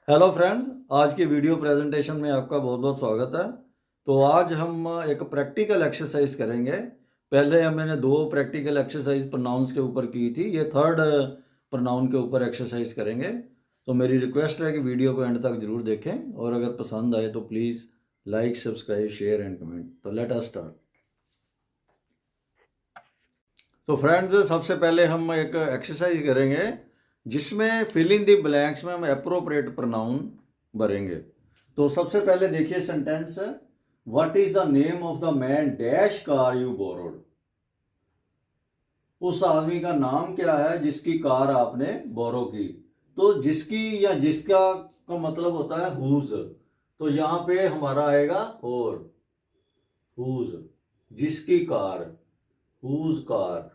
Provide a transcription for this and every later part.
Hello friends, आज की video presentation में आपका बहुत बहुत स्वागत है। तो आज हम एक प्रैक्टिकल एक्सरसाइज करेंगे। पहले मैंने दो प्रैक्टिकल एक्सरसाइज प्रोनाउंस के ऊपर की थी, ये थर्ड प्रोनाउन के ऊपर एक्सरसाइज करेंगे। तो मेरी रिक्वेस्ट है कि वीडियो को एंड तक जरूर देखें और अगर पसंद आए तो please like, subscribe, share and comment. तो लेट अस स्टार्ट। तो फ्रेंड्स, सबसे पहले हम एक एक्सरसाइज करेंगे जिसमें फिल इन द ब्लैंक्स में हम अप्रोप्रिएट प्रोनाउन भरेंगे। तो सबसे पहले देखिए sentence, what is the name of the man dash car you borrowed. उस आदमी का नाम क्या है जिसकी कार आपने बोरो की। तो जिसकी या जिसका का मतलब होता है हुज। तो यहां पे हमारा आएगा और हुज, जिसकी कार, हुज कार।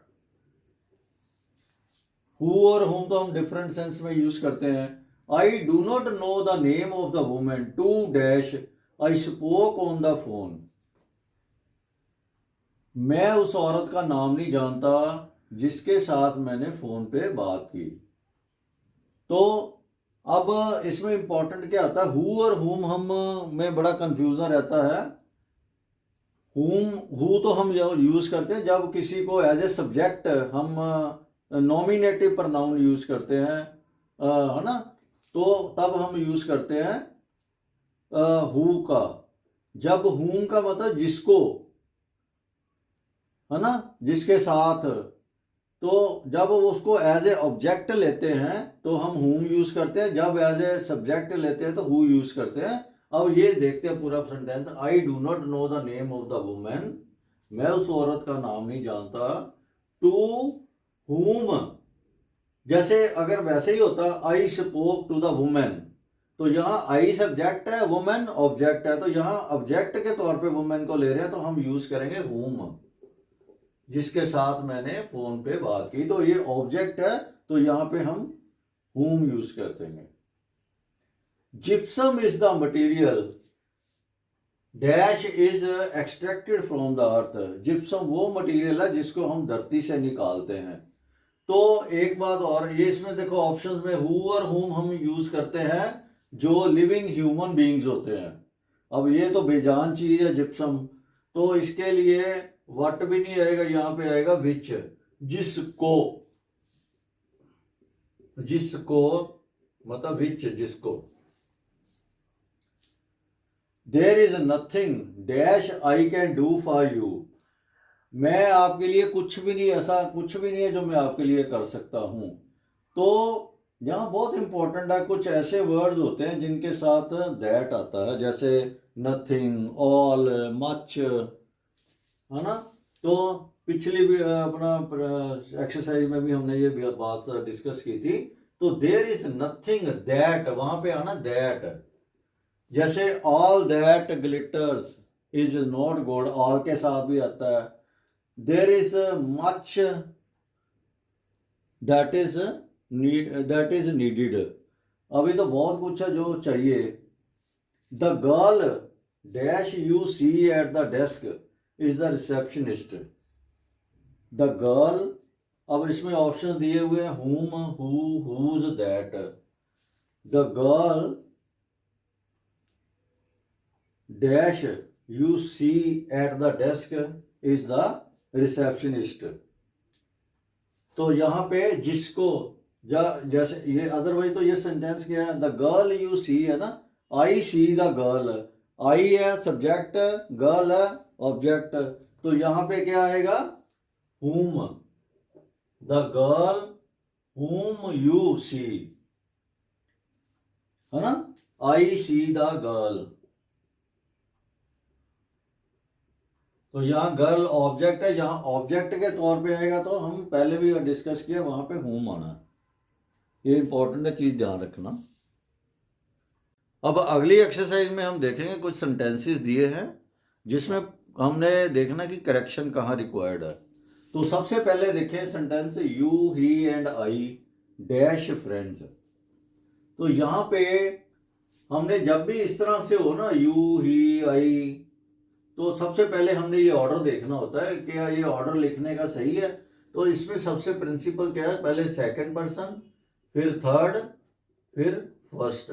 हु और हुम तो हम डिफरेंट सेंस में यूज करते हैं। I do not know the name of the women to dash I spoke on the phone. मैं उस औरत का नाम नहीं जानता जिसके साथ मैंने फोन पे बात की। तो अब इसमें इंपॉर्टेंट क्या आता है, हु और हुम हम में बड़ा कंफ्यूजन रहता है। हुम, हु तो हम यूज करते हैं जब किसी को एज ए सब्जेक्ट हम नॉमिनेटिव प्रोनाउन यूज करते हैं, है ना। तो तब हम यूज करते हैं हु का। जब हुम का मतलब जिसको, है ना, जिसके साथ। तो जब उसको एज ए ऑब्जेक्ट लेते हैं तो हम हुम यूज करते हैं, जब एज ए सब्जेक्ट लेते हैं तो हु यूज करते हैं। अब ये देखते हैं पूरा sentence. I do not know the name of the women, मैं उस औरत का नाम नहीं जानता। टू हुम, जैसे अगर वैसे ही होता I spoke to the women, तो यहाँ आई सब्जेक्ट है, वुमेन ऑब्जेक्ट है। तो यहाँ ऑब्जेक्ट के तौर पे वुमेन को ले रहे हैं तो हम यूज करेंगे हुम, जिसके साथ मैंने फोन पे बात की। तो ये ऑब्जेक्ट है तो यहाँ पे हम हुम यूज करते हैं। Gypsum is the material dash is extracted from the earth. Gypsum वो मटेरियल है जिसको हम धरती से निकालते हैं। तो एक बात और, ये इसमें देखो ऑप्शंस में हु और हुम हम यूज करते हैं जो लिविंग ह्यूमन बीइंग्स होते हैं। अब ये तो बेजान चीज है जिप्सम, तो इसके लिए वट भी नहीं आएगा, यहां पे आएगा विच। जिसको, जिसको मतलब विच, जिसको। There is nothing dash I can do for you. मैं आपके लिए कुछ भी नहीं, ऐसा कुछ भी नहीं है जो मैं आपके लिए कर सकता हूं। तो यहाँ बहुत इंपॉर्टेंट है, कुछ ऐसे वर्ड्स होते हैं जिनके साथ दैट आता है, जैसे नथिंग, ऑल, मच, है ना। तो पिछली भी अपना एक्सरसाइज में भी हमने ये बात डिस्कस की थी। तो देयर इज नथिंग दैट, वहां पे आना दैट। जैसे all that glitters is not gold, all के साथ भी आता है। There is much that is needed, अभी तो बहुत कुछ है जो चाहिए। The girl dash you see at the desk is the receptionist. The girl, अब इसमें ऑप्शन दिए हुए हैं whom, who, whose, that. The girl dash you see at the desk is the receptionist. तो यहाँ पे जिसको, जैसे ये अदरवाइज तो ये सेंटेंस क्या है, द गर्ल यू सी है ना, आई सी द गर्ल। आई है सब्जेक्ट, गर्ल है ऑब्जेक्ट। तो यहाँ पे क्या आएगा, हुम, the girl whom you see, है ना, आई सी द गर्ल। तो यहाँ गर्ल ऑब्जेक्ट है, यहाँ ऑब्जेक्ट के तौर पे आएगा तो हम पहले भी डिस्कस किया, वहां पे हुम आना है। ये इंपॉर्टेंट है, चीज ध्यान रखना। अब अगली एक्सरसाइज में हम देखेंगे कुछ सेंटेंसेस दिए हैं जिसमें हमने देखना कि करेक्शन कहाँ रिक्वायर्ड है। तो सबसे पहले देखें sentence, you, he and I dash friends. तो यहाँ पे हमने जब भी इस तरह से हो ना, यू, ही, आई, तो सबसे पहले हमने ये ऑर्डर देखना होता है कि ये ऑर्डर लिखने का सही है। तो इसमें सबसे प्रिंसिपल क्या है, पहले सेकंड पर्सन, फिर थर्ड, फिर फर्स्ट।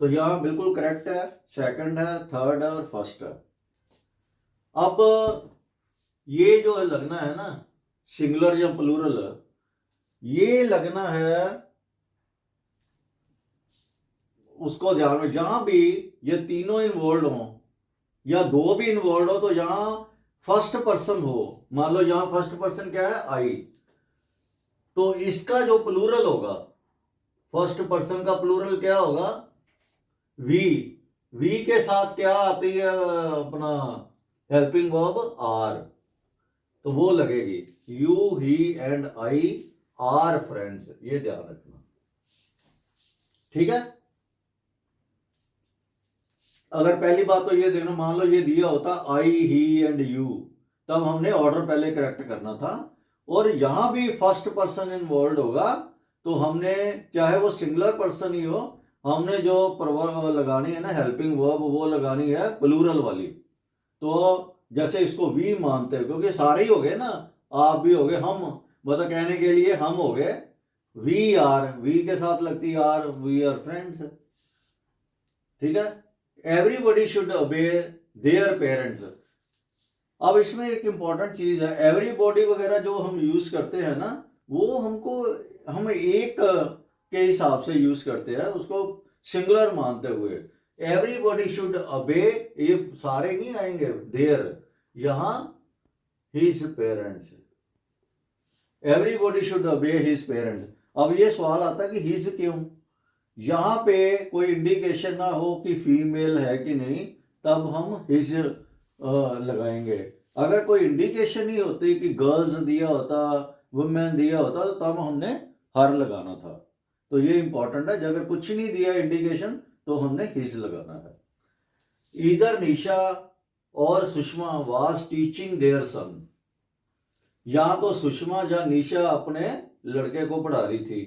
तो यहाँ बिल्कुल करेक्ट है, सेकंड है, थर्ड है और फर्स्ट है। अब ये जो लगना है ना सिंगुलर या प्लूरल, ये लगना है उसको ध्यान में, जहां भी ये तीनों इन्वॉल्व हो या दो भी इन्वॉल्व हो, तो यहां फर्स्ट पर्सन हो, मान लो यहां फर्स्ट पर्सन क्या है, आई, तो इसका जो प्लूरल होगा, फर्स्ट पर्सन का प्लूरल क्या होगा, वी। वी के साथ क्या आती है अपना हेल्पिंग वर्ब आर, तो वो लगेगी you he and I are friends, ये ध्यान रखना, ठीक है। अगर पहली बात तो ये देखना, मान लो ये दिया होता आई ही एंड यू, तब हमने ऑर्डर पहले करेक्ट करना था, और यहां भी फर्स्ट पर्सन इन्वॉल्व होगा, तो हमने चाहे वो सिंगुलर पर्सन ही हो, हमने जो लगानी है ना हेल्पिंग वर्ब, वो लगानी है प्लूरल वाली। तो जैसे इसको वी मानते हैं, क्योंकि सारे ही हो गए ना, आप भी हो गए, हम मतलब कहने के लिए हम हो गए, वी आर, वी के साथ लगती आर, वी आर फ्रेंड्स, ठीक है। एवरीबडी शुड ओबे देयर पेरेंट्स। अब इसमें एक इंपॉर्टेंट चीज है, एवरीबॉडी वगैरह जो हम यूज करते हैं ना, वो हम एक के हिसाब से यूज करते हैं, उसको सिंगुलर मानते हुए। एवरीबॉडी शुड ओबे, ये सारे नहीं आएंगे, देयर, यहां हिज पेरेंट्स, एवरीबॉडी शुड ओबे हिज पेरेंट्स। अब ये सवाल आता है कि हिज क्यों, यहां पे कोई इंडिकेशन ना हो कि फीमेल है कि नहीं, तब हम हिज लगाएंगे। अगर कोई इंडिकेशन ही होती कि गर्ल्स दिया होता, वुमेन दिया होता, तो तब हमने हर लगाना था। तो ये इंपॉर्टेंट है, अगर कुछ नहीं दिया इंडिकेशन तो हमने हिज लगाना है। इधर निशा और सुषमा वाज टीचिंग देयर सन, या तो सुषमा या निशा अपने लड़के को पढ़ा रही थी,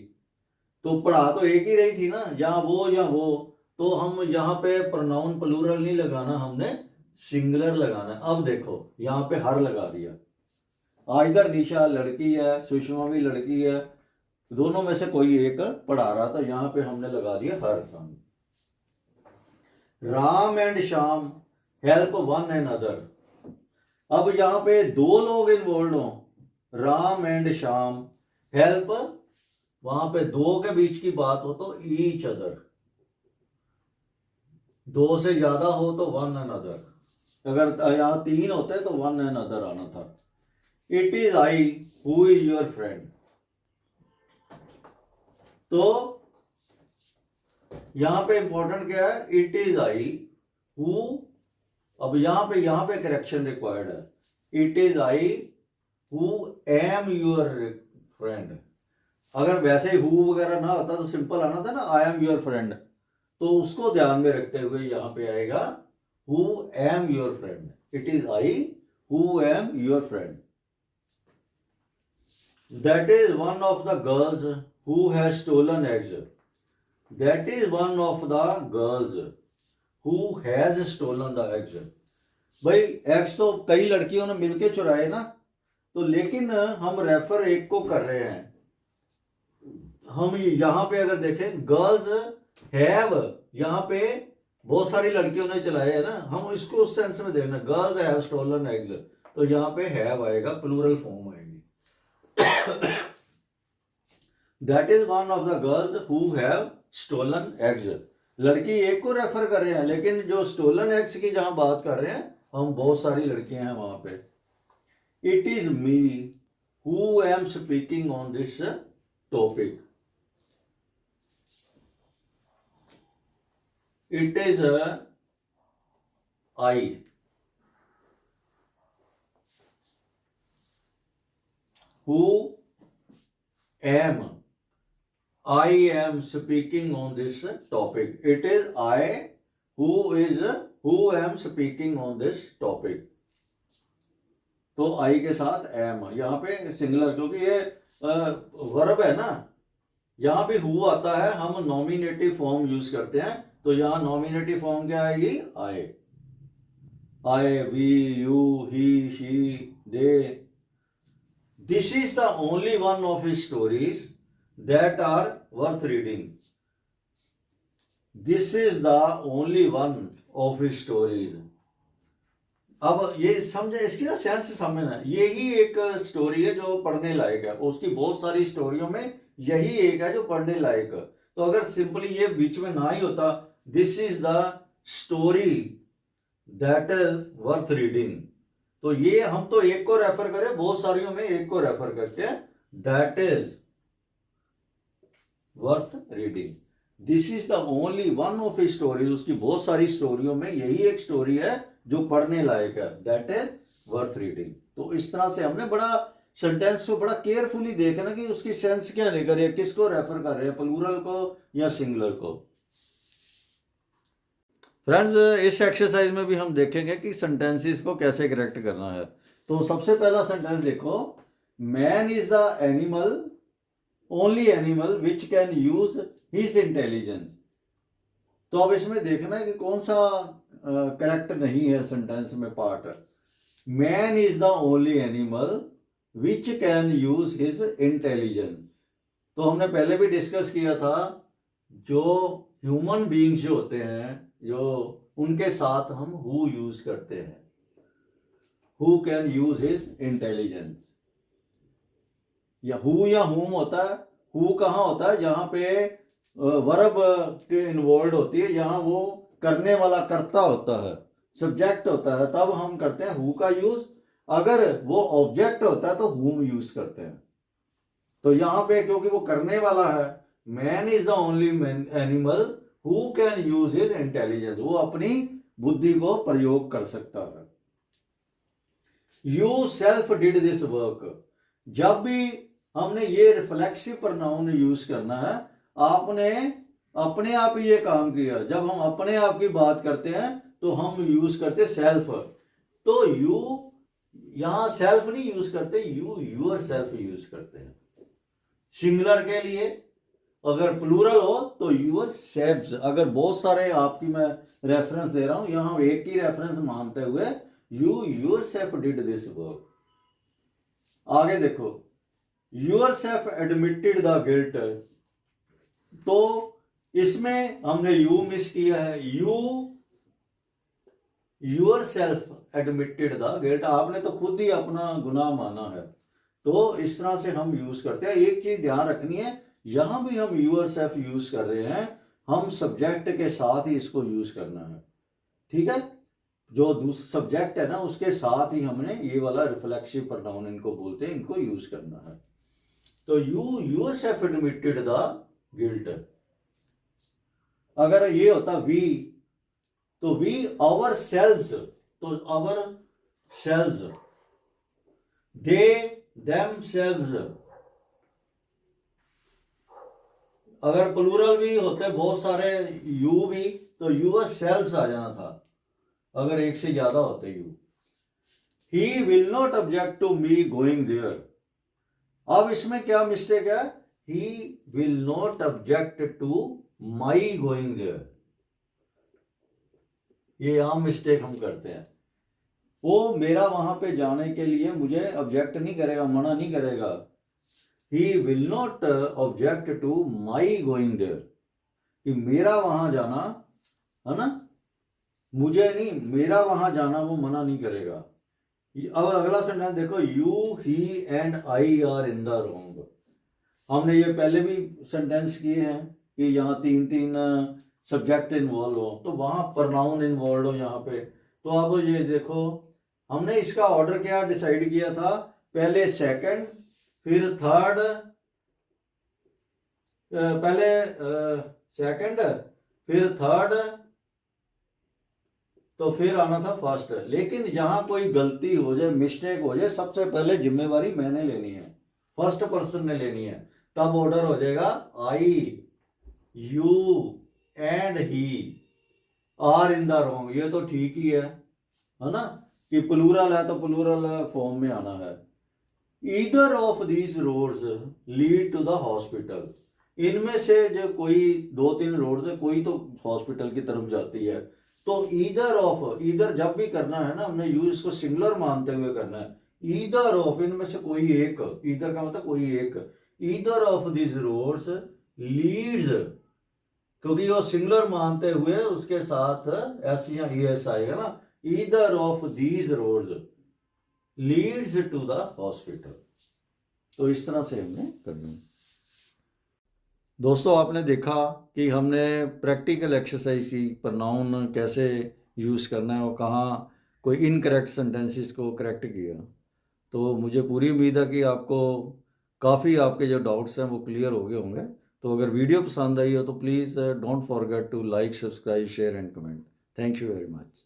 तो पढ़ा तो एक ही रही थी ना, या वो, तो हम यहाँ पे प्रोनाउन प्लूरल नहीं लगाना, हमने सिंगुलर लगाना है। अब देखो यहाँ पे हर लगा दिया, इधर निशा लड़की है, सुषमा भी लड़की है, दोनों में से कोई एक पढ़ा रहा था, यहाँ पे हमने लगा दिया हर सन। Ram and Shyam help one and other, अब यहाँ पे दो लोग इन्वॉल्व हो, राम एंड श्याम हेल्प, वहां पे दो के बीच की बात हो तो ईच अदर, दो से ज्यादा हो तो वन एंड अदर, अगर यहां तीन होते तो वन एंड अदर आना था। It is I who is your friend, तो यहां पे इंपॉर्टेंट क्या है, इट इज आई हु, अब यहां पे करेक्शन रिक्वायर्ड है, it is I who am your friend. अगर वैसे हु वगैरह ना होता तो सिंपल आना था ना, आई एम योर फ्रेंड, तो उसको ध्यान में रखते हुए यहां पे आएगा who am your friend, it is I who am your friend. That is one of the girls who has stolen eggs, that is one of the girls who has stolen the eggs. भाई eggs तो कई लड़कियों ने मिलके चुराए ना, तो लेकिन हम रेफर एक को कर रहे हैं। हम यहां पे अगर देखें गर्ल्स हैव, यहां पे बहुत सारी लड़कियों ने चलाए है ना, हम इसको उस सेंस में देखना, गर्ल्स हैव स्टोलन एग्स, तो यहां पे हैव आएगा, प्लूरल फॉर्म आएगी। That is one of the girls who have stolen eggs, लड़की एक को रेफर कर रहे हैं, लेकिन जो स्टोलन एग्स की जहां बात कर रहे हैं, हम बहुत सारी लड़कियां हैं वहां पे। It is me who am speaking on this topic, it is I who am, I am speaking on this topic, it is I who am speaking on this topic, तो I के साथ am, यहाँ पे singular, क्योंकि ये verb है ना, यहाँ पे हु आता है, हम नॉमिनेटिव फॉर्म यूज करते हैं, तो यहाँ नॉमिनेटिव फॉर्म क्या आएगी, I, we, you, he, she, they. This is the only one of his stories that are worth reading, this is the only one of his stories. अब ये समझे, इसकी ना सेंस समझना, यही एक स्टोरी है जो पढ़ने लायक है, उसकी बहुत सारी स्टोरियों में यही एक है जो पढ़ने लायक है। तो अगर सिंपली ये बीच में ना ही होता, this is the story that is worth reading, तो ये हम तो एक को रेफर करें, बहुत सारियों में एक को रेफर करके that is worth reading. This is the only one of his story, उसकी बहुत सारी स्टोरियों में यही एक स्टोरी है जो पढ़ने लायक है, दैट इज वर्थ रीडिंग। तो इस तरह से हमने बड़ा सेंटेंस को बड़ा केयरफुली देखना कि उसकी सेंस क्या लेकर रहे हैं, किसको रेफर कर रहे हैं, प्लूरल को या सिंगुलर को। फ्रेंड्स, इस एक्सरसाइज में भी हम देखेंगे कि सेंटेंसेस को कैसे करेक्ट करना है। तो सबसे पहला सेंटेंस देखो, man is the animal, only animal which can use his intelligence. तो अब इसमें देखना है कि कौन सा करेक्ट नहीं है सेंटेंस में part. Man is the only animal which can use his intelligence. तो हमने पहले भी डिस्कस किया था, जो ह्यूमन बीइंग्स जो होते हैं, जो उनके साथ हम हु यूज करते हैं, who can use his intelligence. या हुम होता है। हु कहाँ होता है, जहां पे वर्ब के इन्वॉल्व होती है, जहां वो करने वाला कर्ता होता है, सब्जेक्ट होता है, तब हम करते हैं हु का यूज। अगर वो ऑब्जेक्ट होता है तो हुम यूज करते हैं। तो यहां पे क्योंकि वो करने वाला है, man is the only animal who can use his intelligence, वो अपनी बुद्धि को प्रयोग कर सकता है। You self did this work. जब भी हमने ये रिफ्लेक्सिव प्रोनाउन यूज करना है, आपने अपने आप ही ये काम किया। जब हम अपने आप की बात करते हैं तो हम यूज करते सेल्फ। तो यू यहां सेल्फ नहीं यूज करते, यू यूर सेल्फ यूज करते हैं सिंगुलर के लिए। अगर प्लूरल हो तो यूर सेल्व्स। अगर बहुत सारे आपकी मैं रेफरेंस दे रहा हूं, यहां एक ही रेफरेंस मानते हुए you yourself did this work. आगे देखो, yourself admitted the guilt. तो इसमें हमने यू मिस किया है। You yourself admitted the guilt, आपने तो खुद ही अपना गुनाह माना है। तो इस तरह से हम यूज करते हैं। एक चीज ध्यान रखनी है, यहां भी हम यूर सेल्फ यूज कर रहे हैं, हम सब्जेक्ट के साथ ही इसको यूज करना है। ठीक है, जो सब्जेक्ट है ना उसके साथ ही हमने ये वाला रिफ्लेक्सिव प्रोनाउन इनको बोलते हैं, इनको यूज करना है। तो you yourself admitted the guilt. अगर ये होता वी, तो वी आवर सेल्व्स, तो ourselves, they themselves. अगर प्लूरल भी होते बहुत सारे यू भी, तो यूर सेल्व्स आ जाना था अगर एक से ज्यादा होते you. He will not object to me going there. अब इसमें क्या मिस्टेक है, he will not object to my going there. ये आम मिस्टेक हम करते हैं। वो मेरा वहां पे जाने के लिए मुझे ऑब्जेक्ट नहीं करेगा, मना नहीं करेगा। He will not object to my going there, कि मेरा वहां जाना, है ना, मुझे नहीं, मेरा वहां जाना वो मना नहीं करेगा। अब अगला सेंटेंस देखो, you he and I are in the wrong. हमने ये पहले भी सेंटेंस किए हैं कि यहाँ तीन तीन सब्जेक्ट इन्वॉल्व हो, तो वहां प्रोनाउन इन्वॉल्व हो यहाँ पे। तो अब ये देखो, हमने इसका ऑर्डर क्या डिसाइड किया था, पहले सेकंड, फिर थर्ड, पहले सेकंड, फिर थर्ड, तो फिर आना था फर्स्ट। लेकिन जहां कोई गलती हो जाए, मिस्टेक हो जाए, सबसे पहले जिम्मेवारी मैंने लेनी है, फर्स्ट पर्सन ने लेनी है। तब ऑर्डर हो जाएगा I, you and he are in the wrong. ये तो ठीक ही है ना, कि प्लूरल है तो प्लूरल फॉर्म में आना है। Either of these roads lead to the hospital. इनमें से जो कोई दो तीन रोड्स है, कोई तो हॉस्पिटल की तरफ जाती है। तो ईदर ऑफ, ईदर जब भी करना है ना, हमने यूज इसको सिंगुलर मानते हुए करना है। ईदर ऑफ, इनमें से कोई एक, ईदर का मतलब कोई एक, either of this roads leads क्योंकि वो सिंगुलर मानते हुए उसके साथ एस या ई एस आएगा ना, either of these roads leads to the hospital. तो इस तरह से हमने करनी है। दोस्तों आपने देखा कि हमने प्रैक्टिकल एक्सरसाइज की, प्रोनाउन कैसे यूज़ करना है और कहाँ कोई इनकरेक्ट सेंटेंसेस को करेक्ट किया। तो मुझे पूरी उम्मीद है कि आपको काफ़ी आपके जो डाउट्स हैं वो क्लियर हो गए होंगे। तो अगर वीडियो पसंद आई हो तो please don't forget to like, subscribe, share and comment. Thank you very much.